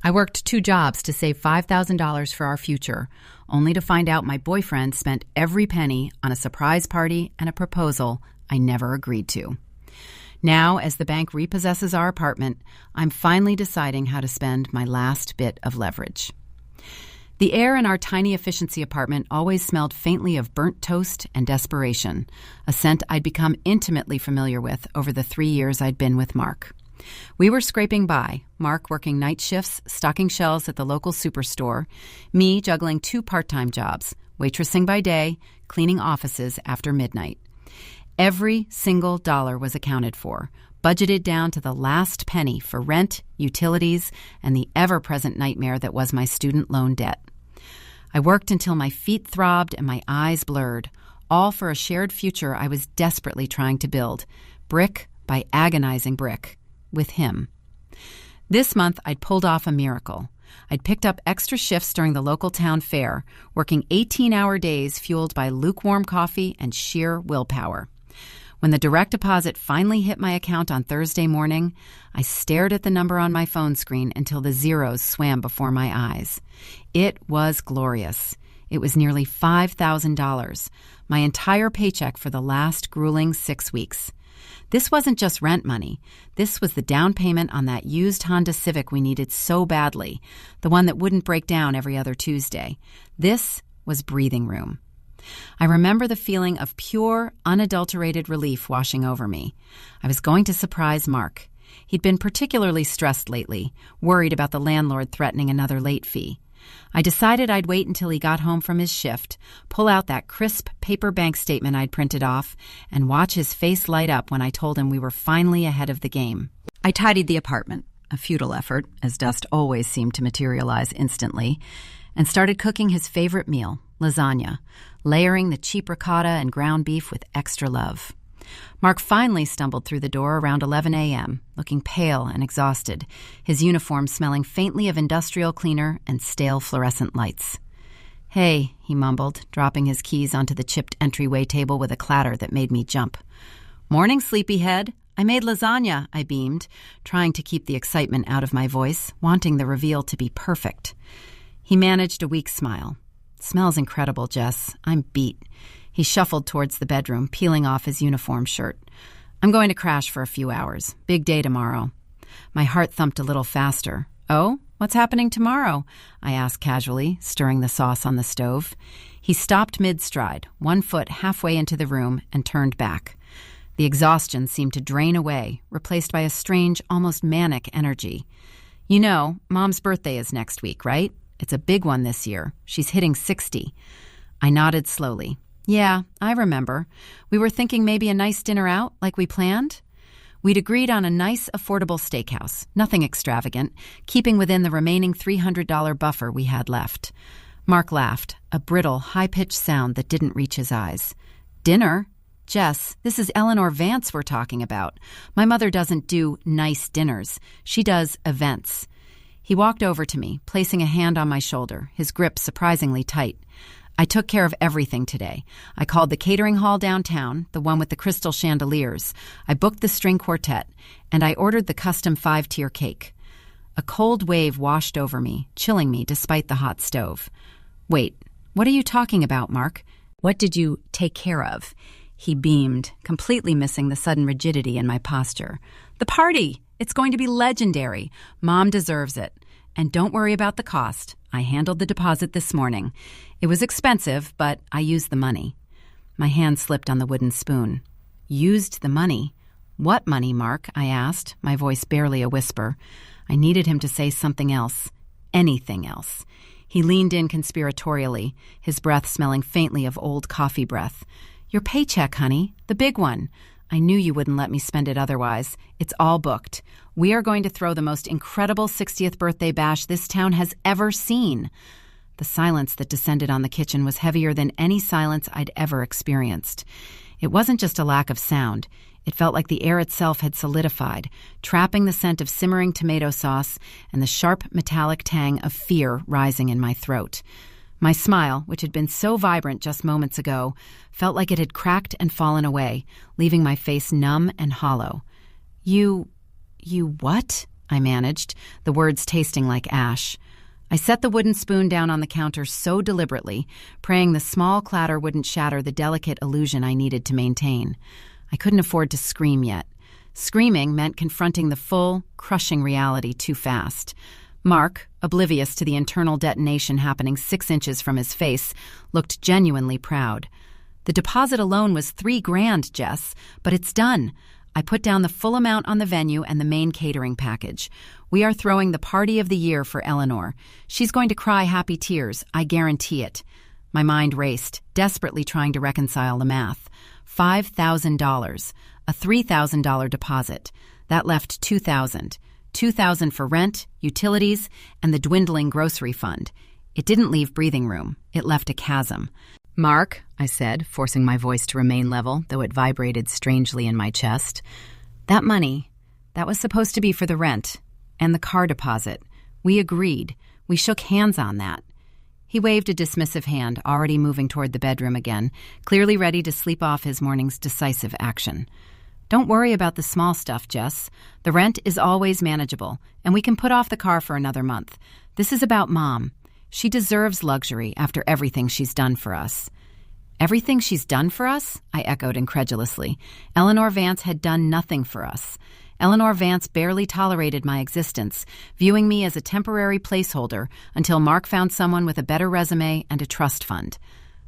I worked 2 jobs to save $5,000 for our future, only to find out my boyfriend spent every penny on a surprise party and a proposal I never agreed to. Now, as the bank repossesses our apartment, I'm finally deciding how to spend my last bit of leverage. The air in our tiny efficiency apartment always smelled faintly of burnt toast and desperation, a scent I'd become intimately familiar with over the 3 years I'd been with Mark. We were scraping by, Mark working night shifts, stocking shelves at the local superstore, me juggling 2 part-time jobs, waitressing by day, cleaning offices after midnight. Every single dollar was accounted for, budgeted down to the last penny for rent, utilities, and the ever-present nightmare that was my student loan debt. I worked until my feet throbbed and my eyes blurred, all for a shared future I was desperately trying to build, brick by agonizing brick, with him. This month, I'd pulled off a miracle. I'd picked up extra shifts during the local town fair, working 18-hour days fueled by lukewarm coffee and sheer willpower. When the direct deposit finally hit my account on Thursday morning, I stared at the number on my phone screen until the zeros swam before my eyes. It was glorious. It was nearly $5,000, my entire paycheck for the last grueling 6 weeks. This wasn't just rent money. This was the down payment on that used Honda Civic we needed so badly, the one that wouldn't break down every other Tuesday. This was breathing room. I remember the feeling of pure, unadulterated relief washing over me. I was going to surprise Mark. He'd been particularly stressed lately, worried about the landlord threatening another late fee. I decided I'd wait until he got home from his shift, pull out that crisp paper bank statement I'd printed off, and watch his face light up when I told him we were finally ahead of the game. I tidied the apartment, a futile effort, as dust always seemed to materialize instantly, and started cooking his favorite meal, lasagna, layering the cheap ricotta and ground beef with extra love. Mark finally stumbled through the door around 11 a.m., looking pale and exhausted, his uniform smelling faintly of industrial cleaner and stale fluorescent lights. "Hey," he mumbled, dropping his keys onto the chipped entryway table with a clatter that made me jump. "Morning, sleepyhead. I made lasagna," I beamed, trying to keep the excitement out of my voice, wanting the reveal to be perfect. He managed a weak smile. "Smells incredible, Jess. I'm beat." He shuffled towards the bedroom, peeling off his uniform shirt. "I'm going to crash for a few hours. Big day tomorrow." My heart thumped a little faster. "Oh? What's happening tomorrow?" I asked casually, stirring the sauce on the stove. He stopped mid-stride, 1 foot halfway into the room, and turned back. The exhaustion seemed to drain away, replaced by a strange, almost manic energy. "You know, Mom's birthday is next week, right? It's a big one this year. She's hitting 60. I nodded slowly. "Yeah, I remember. We were thinking maybe a nice dinner out, like we planned?" We'd agreed on a nice, affordable steakhouse, nothing extravagant, keeping within the remaining $300 buffer we had left. Mark laughed, a brittle, high-pitched sound that didn't reach his eyes. "Dinner? Jess, this is Eleanor Vance we're talking about. My mother doesn't do nice dinners. She does events." He walked over to me, placing a hand on my shoulder, his grip surprisingly tight. "I took care of everything today. I called the catering hall downtown, the one with the crystal chandeliers. I booked the string quartet, and I ordered the custom 5-tier cake." A cold wave washed over me, chilling me despite the hot stove. "Wait, what are you talking about, Mark? What did you take care of?" He beamed, completely missing the sudden rigidity in my posture. "The party! It's going to be legendary. Mom deserves it. And don't worry about the cost. I handled the deposit this morning. It was expensive, but I used the money." My hand slipped on the wooden spoon. "Used the money? What money, Mark?" I asked, my voice barely a whisper. I needed him to say something else. Anything else. He leaned in conspiratorially, his breath smelling faintly of old coffee breath. "Your paycheck, honey. The big one. I knew you wouldn't let me spend it otherwise. It's all booked. We are going to throw the most incredible 60th birthday bash this town has ever seen." The silence that descended on the kitchen was heavier than any silence I'd ever experienced. It wasn't just a lack of sound. It felt like the air itself had solidified, trapping the scent of simmering tomato sauce and the sharp metallic tang of fear rising in my throat. My smile, which had been so vibrant just moments ago, felt like it had cracked and fallen away, leaving my face numb and hollow. You what?" I managed, the words tasting like ash. I set the wooden spoon down on the counter so deliberately, praying the small clatter wouldn't shatter the delicate illusion I needed to maintain. I couldn't afford to scream yet. Screaming meant confronting the full, crushing reality too fast. Mark, oblivious to the internal detonation happening 6 inches from his face, looked genuinely proud. The deposit alone was $3,000, Jess, but it's done. I put down the full amount on the venue and the main catering package. We are throwing the party of the year for Eleanor. She's going to cry happy tears, I guarantee it. My mind raced, desperately trying to reconcile the math. $5,000, a $3,000 deposit. That left $2,000. $2,000 for rent, utilities, and the dwindling grocery fund. It didn't leave breathing room. It left a chasm. "Mark," I said, forcing my voice to remain level, though it vibrated strangely in my chest. "That money, that was supposed to be for the rent and the car deposit. We agreed. We shook hands on that." He waved a dismissive hand, already moving toward the bedroom again, clearly ready to sleep off his morning's decisive action. "Don't worry about the small stuff, Jess. The rent is always manageable, and we can put off the car for another month. This is about Mom. She deserves luxury after everything she's done for us." "Everything she's done for us?" I echoed incredulously. Eleanor Vance had done nothing for us. Eleanor Vance barely tolerated my existence, viewing me as a temporary placeholder until Mark found someone with a better resume and a trust fund.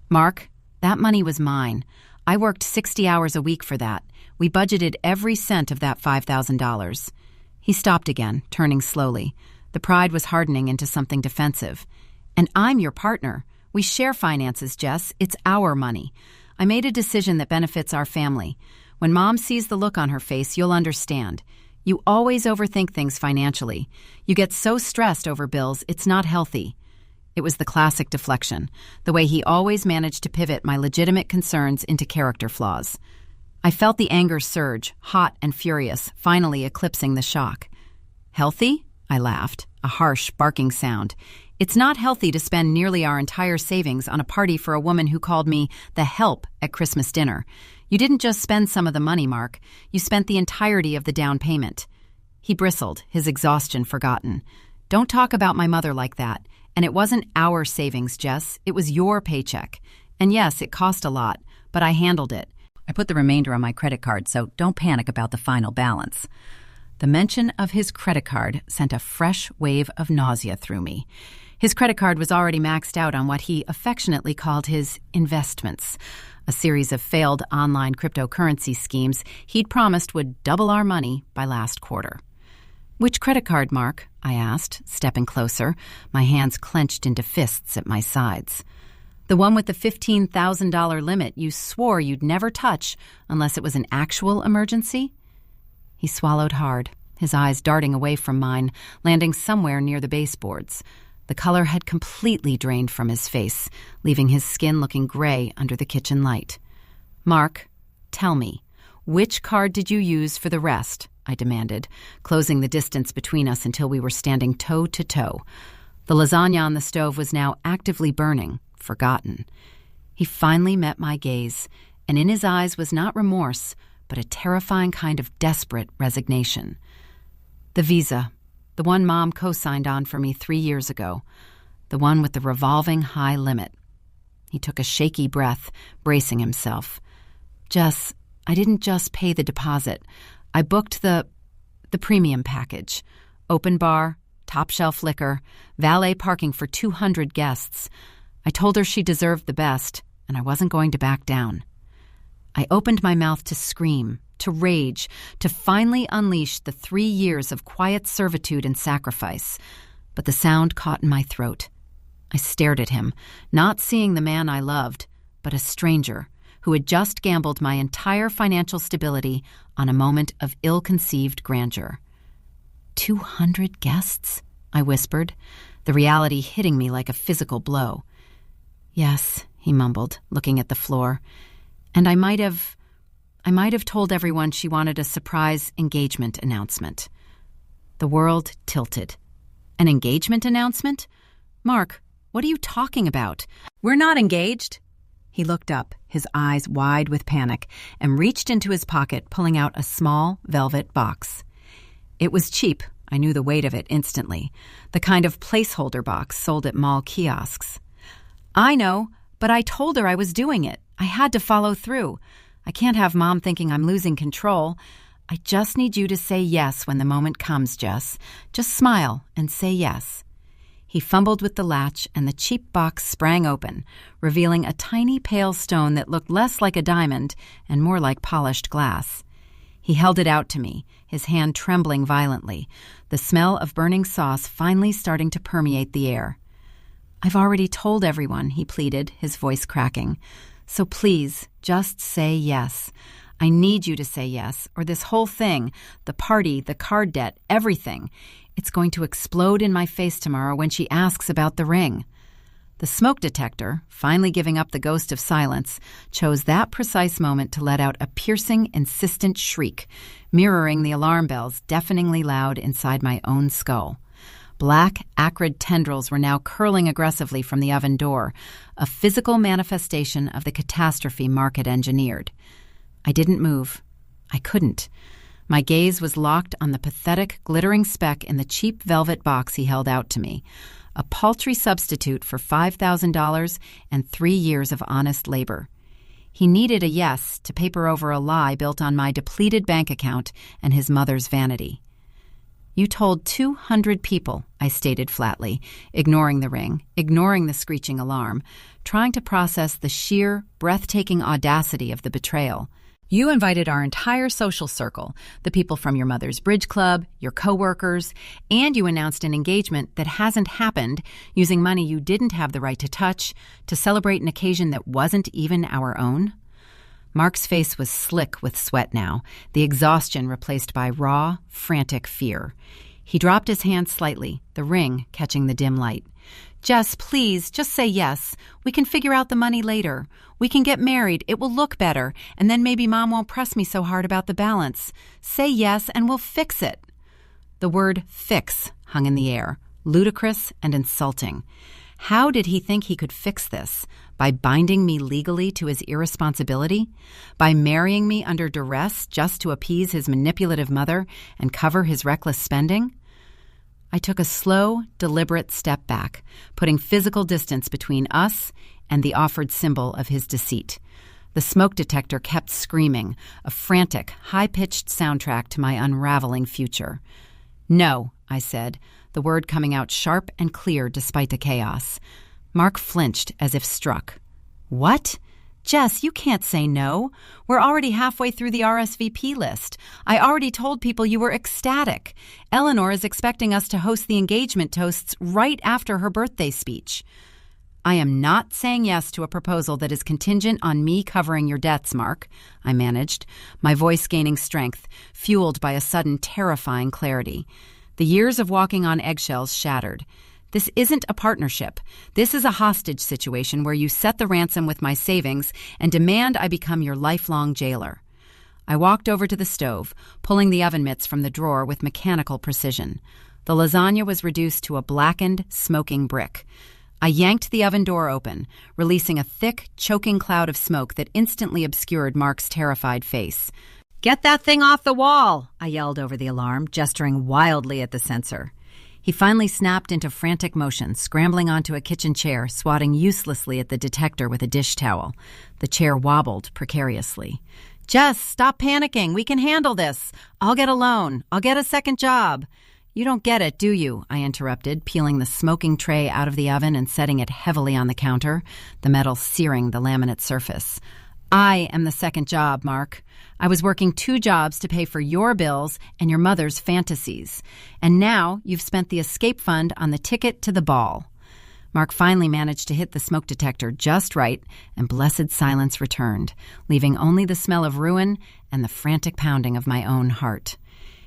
"Mark, that money was mine. I worked 60 hours a week for that. We budgeted every cent of that $5,000. He stopped again, turning slowly. The pride was hardening into something defensive. "And I'm your partner. We share finances, Jess. It's our money. I made a decision that benefits our family. When Mom sees the look on her face, you'll understand. You always overthink things financially. You get so stressed over bills, it's not healthy." It was the classic deflection, the way he always managed to pivot my legitimate concerns into character flaws. I felt the anger surge, hot and furious, finally eclipsing the shock. "Healthy?" I laughed, a harsh, barking sound. "It's not healthy to spend nearly our entire savings on a party for a woman who called me the help at Christmas dinner. You didn't just spend some of the money, Mark. You spent the entirety of the down payment." He bristled, his exhaustion forgotten. "Don't talk about my mother like that. And it wasn't our savings, Jess. It was your paycheck. And yes, it cost a lot, but I handled it. I put the remainder on my credit card, so don't panic about the final balance." The mention of his credit card sent a fresh wave of nausea through me. His credit card was already maxed out on what he affectionately called his investments, a series of failed online cryptocurrency schemes he'd promised would double our money by last quarter. "Which credit card, Mark?" I asked, stepping closer, my hands clenched into fists at my sides. "The one with the $15,000 limit you swore you'd never touch unless it was an actual emergency?" He swallowed hard, his eyes darting away from mine, landing somewhere near the baseboards. The color had completely drained from his face, leaving his skin looking gray under the kitchen light. "Mark, tell me, which card did you use for the rest?" I demanded, closing the distance between us until we were standing toe to toe. The lasagna on the stove was now actively burning, forgotten. He finally met my gaze, and in his eyes was not remorse, but a terrifying kind of desperate resignation. "The Visa, the one Mom co-signed on for me 3 years ago, the one with the revolving high limit." He took a shaky breath, bracing himself. "Jess, I didn't just pay the deposit. I booked the premium package. Open bar, top shelf liquor, valet parking for 200 guests. I told her she deserved the best, and I wasn't going to back down." I opened my mouth to scream, to rage, to finally unleash the 3 years of quiet servitude and sacrifice. But the sound caught in my throat. I stared at him, not seeing the man I loved, but a stranger who had just gambled my entire financial stability on a moment of ill-conceived grandeur. 200 guests? I whispered, the reality hitting me like a physical blow. "Yes," he mumbled, looking at the floor. "And I might have told everyone she wanted a surprise engagement announcement." The world tilted. "An engagement announcement? Mark, what are you talking about? We're not engaged." He looked up, his eyes wide with panic, and reached into his pocket, pulling out a small velvet box. It was cheap, I knew the weight of it instantly, the kind of placeholder box sold at mall kiosks. I know, but I told her I was doing it. I had to follow through. I can't have Mom thinking I'm losing control. I just need you to say yes when the moment comes, Jess. Just smile and say yes. He fumbled with the latch, and the cheap box sprang open, revealing a tiny pale stone that looked less like a diamond and more like polished glass. He held it out to me, his hand trembling violently, the smell of burning sauce finally starting to permeate the air. I've already told everyone, he pleaded, his voice cracking. So please, just say yes. I need you to say yes, or this whole thing, the party, the card debt, everything, it's going to explode in my face tomorrow when she asks about the ring. The smoke detector, finally giving up the ghost of silence, chose that precise moment to let out a piercing, insistent shriek, mirroring the alarm bells deafeningly loud inside my own skull. Black, acrid tendrils were now curling aggressively from the oven door, a physical manifestation of the catastrophe Mark had engineered. I didn't move. I couldn't. My gaze was locked on the pathetic, glittering speck in the cheap velvet box he held out to me, a paltry substitute for $5,000 and 3 years of honest labor. He needed a yes to paper over a lie built on my depleted bank account and his mother's vanity. You told 200 people, I stated flatly, ignoring the ring, ignoring the screeching alarm, trying to process the sheer, breathtaking audacity of the betrayal. You invited our entire social circle, the people from your mother's bridge club, your coworkers, and you announced an engagement that hasn't happened using money you didn't have the right to touch to celebrate an occasion that wasn't even our own. Mark's face was slick with sweat now, the exhaustion replaced by raw, frantic fear. He dropped his hand slightly, the ring catching the dim light. Jess, please, just say yes. We can figure out the money later. We can get married. It will look better, and then maybe Mom won't press me so hard about the balance. Say yes, and we'll fix it. The word fix hung in the air, ludicrous and insulting. How did he think he could fix this? By binding me legally to his irresponsibility? By marrying me under duress just to appease his manipulative mother and cover his reckless spending? I took a slow, deliberate step back, putting physical distance between us and the offered symbol of his deceit. The smoke detector kept screaming, a frantic, high-pitched soundtrack to my unraveling future. No, I said, the word coming out sharp and clear despite the chaos. Mark flinched as if struck. What? Jess, you can't say no. We're already halfway through the RSVP list. I already told people you were ecstatic. Eleanor is expecting us to host the engagement toasts right after her birthday speech. I am not saying yes to a proposal that is contingent on me covering your debts, Mark, I managed, my voice gaining strength, fueled by a sudden terrifying clarity. The years of walking on eggshells shattered. This isn't a partnership. This is a hostage situation where you set the ransom with my savings and demand I become your lifelong jailer. I walked over to the stove, pulling the oven mitts from the drawer with mechanical precision. The lasagna was reduced to a blackened, smoking brick. I yanked the oven door open, releasing a thick, choking cloud of smoke that instantly obscured Mark's terrified face. "Get that thing off the wall!" I yelled over the alarm, gesturing wildly at the sensor. He finally snapped into frantic motion, scrambling onto a kitchen chair, swatting uselessly at the detector with a dish towel. The chair wobbled precariously. "Jess, stop panicking. We can handle this. I'll get a loan. I'll get a second job." "You don't get it, do you?" I interrupted, peeling the smoking tray out of the oven and setting it heavily on the counter, the metal searing the laminate surface. "I am the second job, Mark. I was working 2 jobs to pay for your bills and your mother's fantasies. And now you've spent the escape fund on the ticket to the ball." Mark finally managed to hit the smoke detector just right, and blessed silence returned, leaving only the smell of ruin and the frantic pounding of my own heart.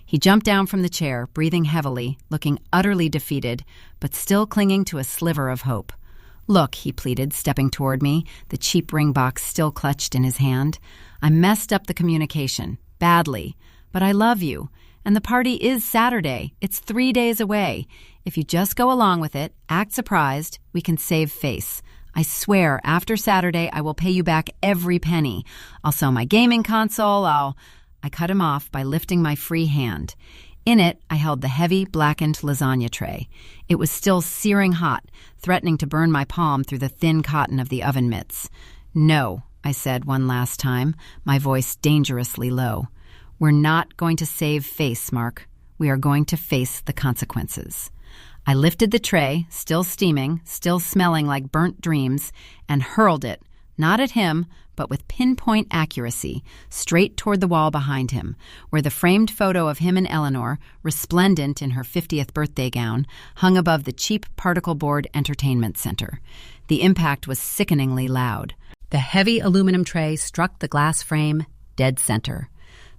He jumped down from the chair, breathing heavily, looking utterly defeated, but still clinging to a sliver of hope. "Look," he pleaded, stepping toward me, the cheap ring box still clutched in his hand. "I messed up the communication, badly, but I love you, and the party is Saturday. It's 3 days away. If you just go along with it, act surprised, we can save face. I swear, after Saturday, I will pay you back every penny. I'll sell my gaming console, I cut him off by lifting my free hand. In it, I held the heavy, blackened lasagna tray. It was still searing hot, threatening to burn my palm through the thin cotton of the oven mitts. "No," I said one last time, my voice dangerously low. "We're not going to save face, Mark. We are going to face the consequences." I lifted the tray, still steaming, still smelling like burnt dreams, and hurled it, not at him, but with pinpoint accuracy, straight toward the wall behind him, where the framed photo of him and Eleanor, resplendent in her 50th birthday gown, hung above the cheap particle board entertainment center. The impact was sickeningly loud. The heavy aluminum tray struck the glass frame dead center.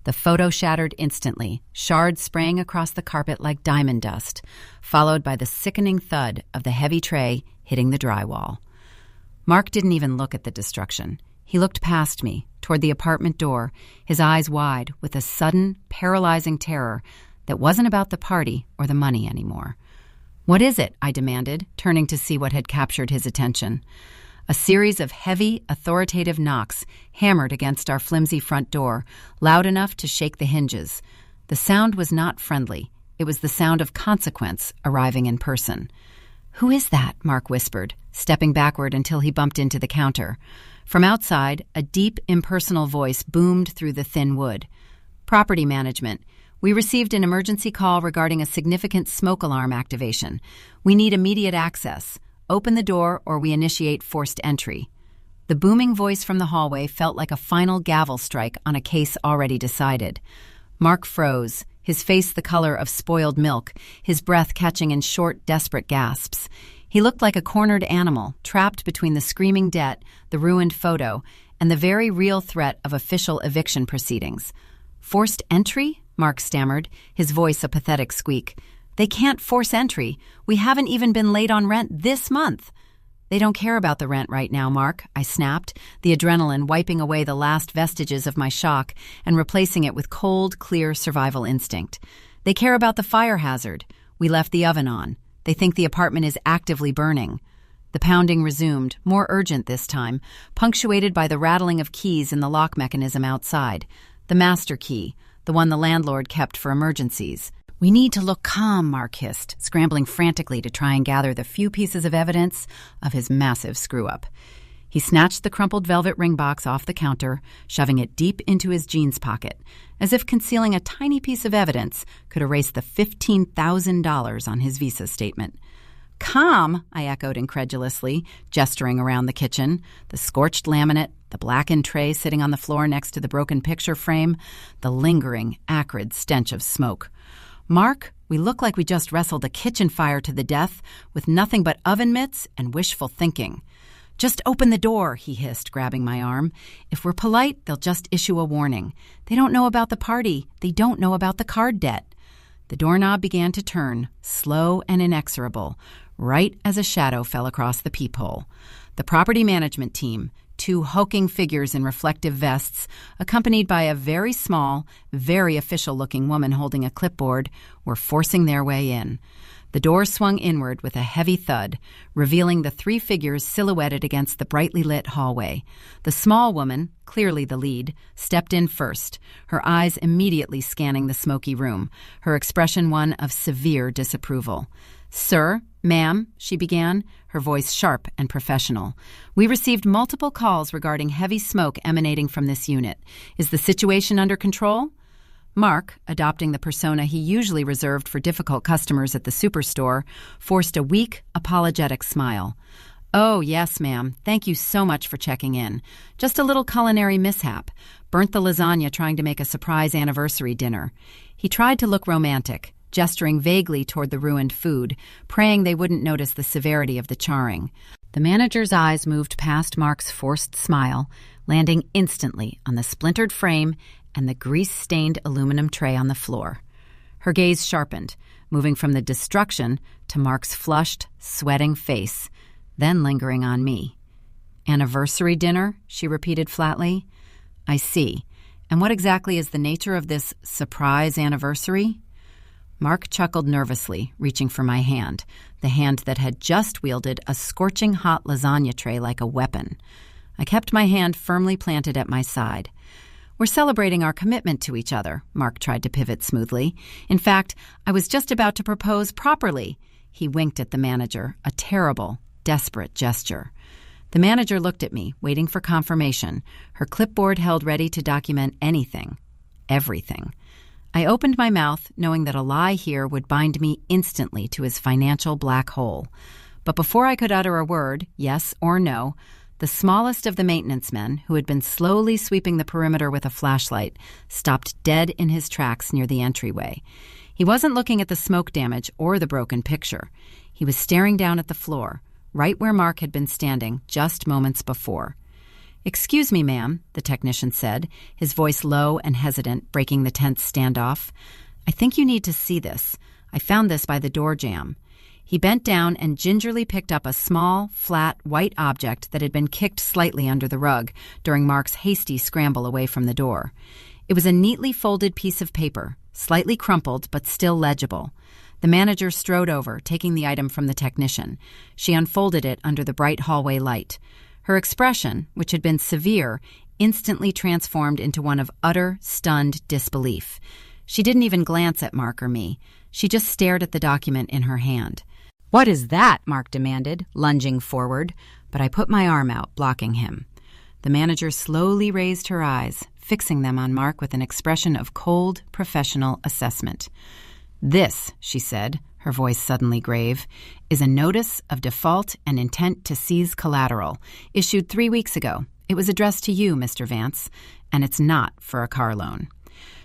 The photo shattered instantly, shards spraying across the carpet like diamond dust, followed by the sickening thud of the heavy tray hitting the drywall. Mark didn't even look at the destruction. He looked past me, toward the apartment door, his eyes wide with a sudden, paralyzing terror that wasn't about the party or the money anymore. "What is it?" I demanded, turning to see what had captured his attention. A series of heavy, authoritative knocks hammered against our flimsy front door, loud enough to shake the hinges. The sound was not friendly. It was the sound of consequence arriving in person. "Who is that?" Mark whispered, stepping backward until he bumped into the counter. From outside, a deep, impersonal voice boomed through the thin wood. "Property management. We received an emergency call regarding a significant smoke alarm activation. We need immediate access. Open the door or we initiate forced entry." The booming voice from the hallway felt like a final gavel strike on a case already decided. Mark froze, his face the color of spoiled milk, his breath catching in short, desperate gasps. He looked like a cornered animal, trapped between the screaming debt, the ruined photo, and the very real threat of official eviction proceedings. "Forced entry?" Mark stammered, his voice a pathetic squeak. "They can't force entry. We haven't even been late on rent this month." "They don't care about the rent right now, Mark," I snapped, the adrenaline wiping away the last vestiges of my shock and replacing it with cold, clear survival instinct. "They care about the fire hazard. We left the oven on. They think the apartment is actively burning." The pounding resumed, more urgent this time, punctuated by the rattling of keys in the lock mechanism outside. The master key, the one the landlord kept for emergencies. "We need to look calm," Mark hissed, scrambling frantically to try and gather the few pieces of evidence of his massive screw-up. He snatched the crumpled velvet ring box off the counter, shoving it deep into his jeans pocket, as if concealing a tiny piece of evidence could erase the $15,000 on his visa statement. "Calm?" I echoed incredulously, gesturing around the kitchen, the scorched laminate, the blackened tray sitting on the floor next to the broken picture frame, the lingering, acrid stench of smoke. "Mark, we look like we just wrestled a kitchen fire to the death with nothing but oven mitts and wishful thinking." "Just open the door," he hissed, grabbing my arm. "If we're polite, they'll just issue a warning. They don't know about the party. They don't know about the card debt." The doorknob began to turn, slow and inexorable, right as a shadow fell across the peephole. The property management team, two hulking figures in reflective vests, accompanied by a very small, very official-looking woman holding a clipboard, were forcing their way in. The door swung inward with a heavy thud, revealing the three figures silhouetted against the brightly lit hallway. The small woman, clearly the lead, stepped in first, her eyes immediately scanning the smoky room, her expression one of severe disapproval. "Sir, ma'am," she began, her voice sharp and professional. "We received multiple calls regarding heavy smoke emanating from this unit. Is the situation under control?" Mark, adopting the persona he usually reserved for difficult customers at the superstore, forced a weak, apologetic smile. "Oh, yes, ma'am. Thank you so much for checking in. Just a little culinary mishap. Burnt the lasagna trying to make a surprise anniversary dinner." He tried to look romantic, gesturing vaguely toward the ruined food, praying they wouldn't notice the severity of the charring. The manager's eyes moved past Mark's forced smile, landing instantly on the splintered frame and the grease-stained aluminum tray on the floor. Her gaze sharpened, moving from the destruction to Mark's flushed, sweating face, then lingering on me. "Anniversary dinner?" she repeated flatly. "I see. And what exactly is the nature of this surprise anniversary?" Mark chuckled nervously, reaching for my hand, the hand that had just wielded a scorching hot lasagna tray like a weapon. I kept my hand firmly planted at my side. We're celebrating our commitment to each other, Mark tried to pivot smoothly. In fact, I was just about to propose properly. He winked at the manager, a terrible, desperate gesture. The manager looked at me, waiting for confirmation, her clipboard held ready to document anything, everything. I opened my mouth, knowing that a lie here would bind me instantly to his financial black hole. But before I could utter a word, yes or no, the smallest of the maintenance men, who had been slowly sweeping the perimeter with a flashlight, stopped dead in his tracks near the entryway. He wasn't looking at the smoke damage or the broken picture. He was staring down at the floor, right where Mark had been standing just moments before. "Excuse me, ma'am," the technician said, his voice low and hesitant, breaking the tense standoff. "I think you need to see this. I found this by the door jamb." He bent down and gingerly picked up a small, flat, white object that had been kicked slightly under the rug during Mark's hasty scramble away from the door. It was a neatly folded piece of paper, slightly crumpled but still legible. The manager strode over, taking the item from the technician. She unfolded it under the bright hallway light. Her expression, which had been severe, instantly transformed into one of utter, stunned disbelief. She didn't even glance at Mark or me. She just stared at the document in her hand. "What is that?" Mark demanded, lunging forward, but I put my arm out, blocking him. The manager slowly raised her eyes, fixing them on Mark with an expression of cold, professional assessment. "This," she said, her voice suddenly grave, "is a notice of default and intent to seize collateral, issued 3 weeks ago. It was addressed to you, Mr. Vance, and it's not for a car loan."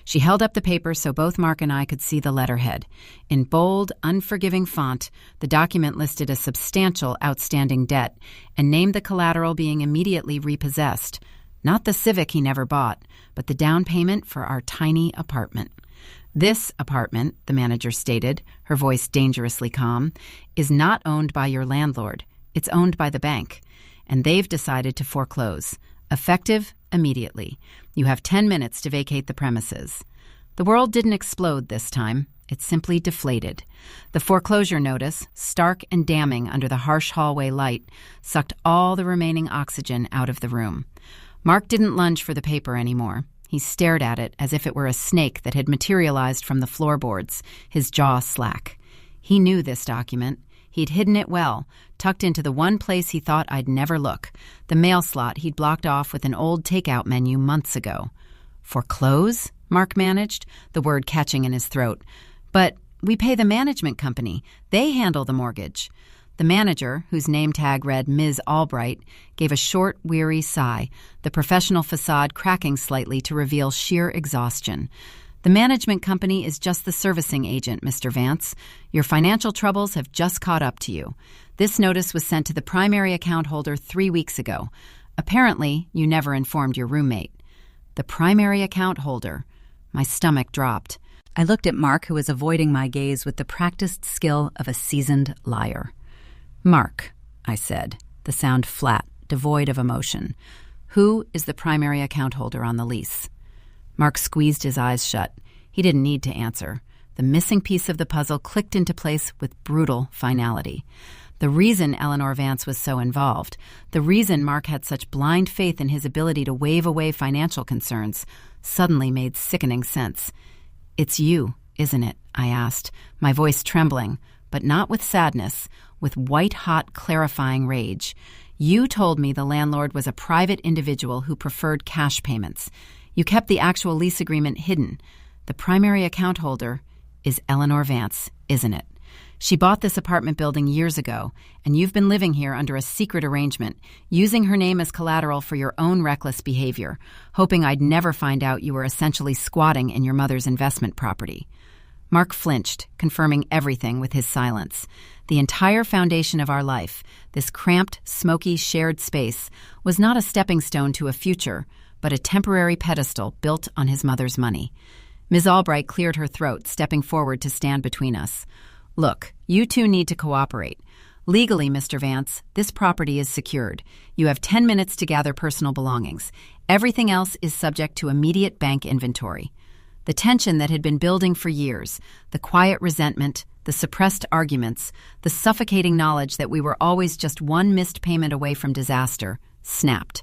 She held up the paper so both Mark and I could see the letterhead. In bold, unforgiving font, the document listed a substantial outstanding debt and named the collateral being immediately repossessed. Not the Civic he never bought, but the down payment for our tiny apartment. "This apartment," the manager stated, her voice dangerously calm, "is not owned by your landlord. It's owned by the bank, and they've decided to foreclose. Effective immediately. You have 10 minutes to vacate the premises." The world didn't explode this time. It simply deflated. The foreclosure notice, stark and damning under the harsh hallway light, sucked all the remaining oxygen out of the room. Mark didn't lunge for the paper anymore. He stared at it as if it were a snake that had materialized from the floorboards, his jaw slack. He knew this document. He'd hidden it well, tucked into the one place he thought I'd never look, the mail slot he'd blocked off with an old takeout menu months ago. "Foreclose?" Mark managed, the word catching in his throat. "But we pay the management company. They handle the mortgage." The manager, whose name tag read Ms. Albright, gave a short, weary sigh, the professional facade cracking slightly to reveal sheer exhaustion. "The management company is just the servicing agent, Mr. Vance. Your financial troubles have just caught up to you. This notice was sent to the primary account holder 3 weeks ago. Apparently, you never informed your roommate." The primary account holder. My stomach dropped. I looked at Mark, who was avoiding my gaze with the practiced skill of a seasoned liar. "Mark," I said, the sound flat, devoid of emotion. "Who is the primary account holder on the lease?" Mark squeezed his eyes shut. He didn't need to answer. The missing piece of the puzzle clicked into place with brutal finality. The reason Eleanor Vance was so involved, the reason Mark had such blind faith in his ability to wave away financial concerns, suddenly made sickening sense. "It's you, isn't it?" I asked, my voice trembling, but not with sadness, with white-hot, clarifying rage. "You told me the landlord was a private individual who preferred cash payments. You kept the actual lease agreement hidden. The primary account holder is Eleanor Vance, isn't it? She bought this apartment building years ago, and you've been living here under a secret arrangement, using her name as collateral for your own reckless behavior, hoping I'd never find out you were essentially squatting in your mother's investment property." Mark flinched, confirming everything with his silence. The entire foundation of our life, this cramped, smoky, shared space, was not a stepping stone to a future, but a temporary pedestal built on his mother's money. Ms. Albright cleared her throat, stepping forward to stand between us. "Look, you two need to cooperate. Legally, Mr. Vance, this property is secured. You have 10 minutes to gather personal belongings. Everything else is subject to immediate bank inventory." The tension that had been building for years, the quiet resentment, the suppressed arguments, the suffocating knowledge that we were always just one missed payment away from disaster, snapped.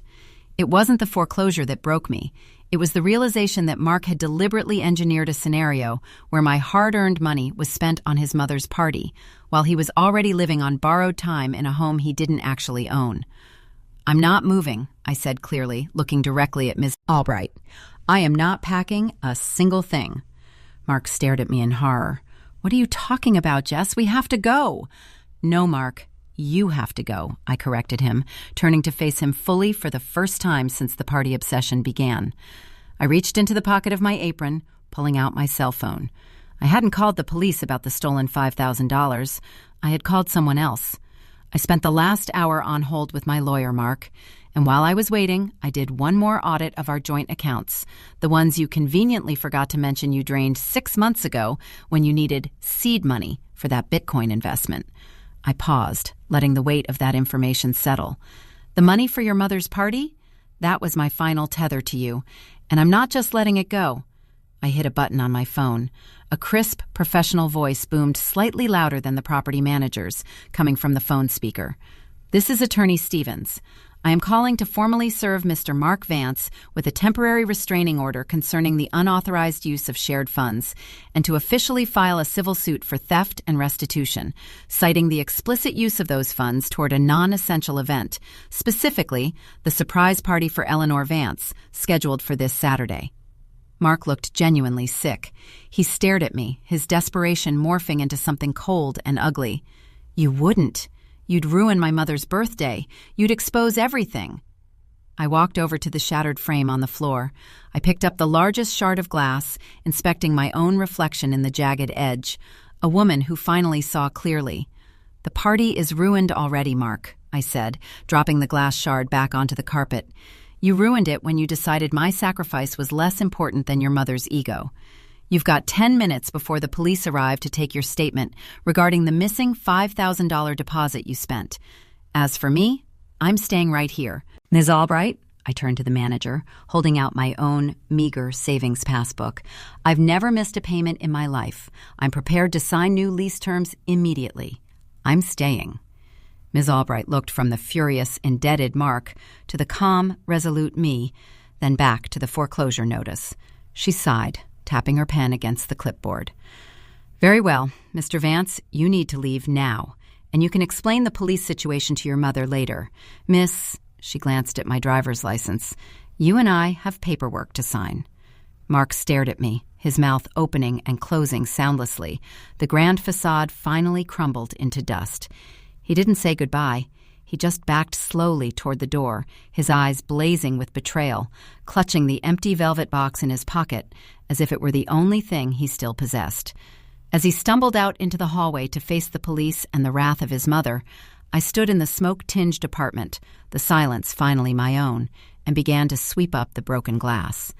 It wasn't the foreclosure that broke me. It was the realization that Mark had deliberately engineered a scenario where my hard-earned money was spent on his mother's party, while he was already living on borrowed time in a home he didn't actually own. "I'm not moving," I said clearly, looking directly at Ms. Albright. "I am not packing a single thing." Mark stared at me in horror. "What are you talking about, Jess? We have to go." "No, Mark. You have to go," I corrected him, turning to face him fully for the first time since the party obsession began. I reached into the pocket of my apron, pulling out my cell phone. I hadn't called the police about the stolen $5,000. I had called someone else. I spent the last hour on hold with my lawyer, Mark, and while I was waiting, I did one more audit of our joint accounts, the ones you conveniently forgot to mention you drained 6 months ago when you needed seed money for that Bitcoin investment. I paused, letting the weight of that information settle. The money for your mother's party? That was my final tether to you, and I'm not just letting it go. I hit a button on my phone. A crisp, professional voice boomed slightly louder than the property manager's, coming from the phone speaker. "This is Attorney Stevens. I am calling to formally serve Mr. Mark Vance with a temporary restraining order concerning the unauthorized use of shared funds, and to officially file a civil suit for theft and restitution, citing the explicit use of those funds toward a non-essential event, specifically the surprise party for Eleanor Vance, scheduled for this Saturday." Mark looked genuinely sick. He stared at me, his desperation morphing into something cold and ugly. "You wouldn't. You'd ruin my mother's birthday. You'd expose everything." I walked over to the shattered frame on the floor. I picked up the largest shard of glass, inspecting my own reflection in the jagged edge. A woman who finally saw clearly. "The party is ruined already, Mark," I said, dropping the glass shard back onto the carpet. "You ruined it when you decided my sacrifice was less important than your mother's ego. You've got 10 minutes before the police arrive to take your statement regarding the missing $5,000 deposit you spent. As for me, I'm staying right here." "Ms. Albright," I turned to the manager, holding out my own meager savings passbook. "I've never missed a payment in my life. I'm prepared to sign new lease terms immediately. I'm staying." Ms. Albright looked from the furious, indebted Mark to the calm, resolute me, then back to the foreclosure notice. She sighed, tapping her pen against the clipboard. "Very well, Mr. Vance, you need to leave now, and you can explain the police situation to your mother later. Miss," she glanced at my driver's license, "you and I have paperwork to sign." Mark stared at me, his mouth opening and closing soundlessly. The grand facade finally crumbled into dust. He didn't say goodbye. He just backed slowly toward the door, his eyes blazing with betrayal, clutching the empty velvet box in his pocket as if it were the only thing he still possessed. As he stumbled out into the hallway to face the police and the wrath of his mother, I stood in the smoke-tinged apartment, the silence finally my own, and began to sweep up the broken glass.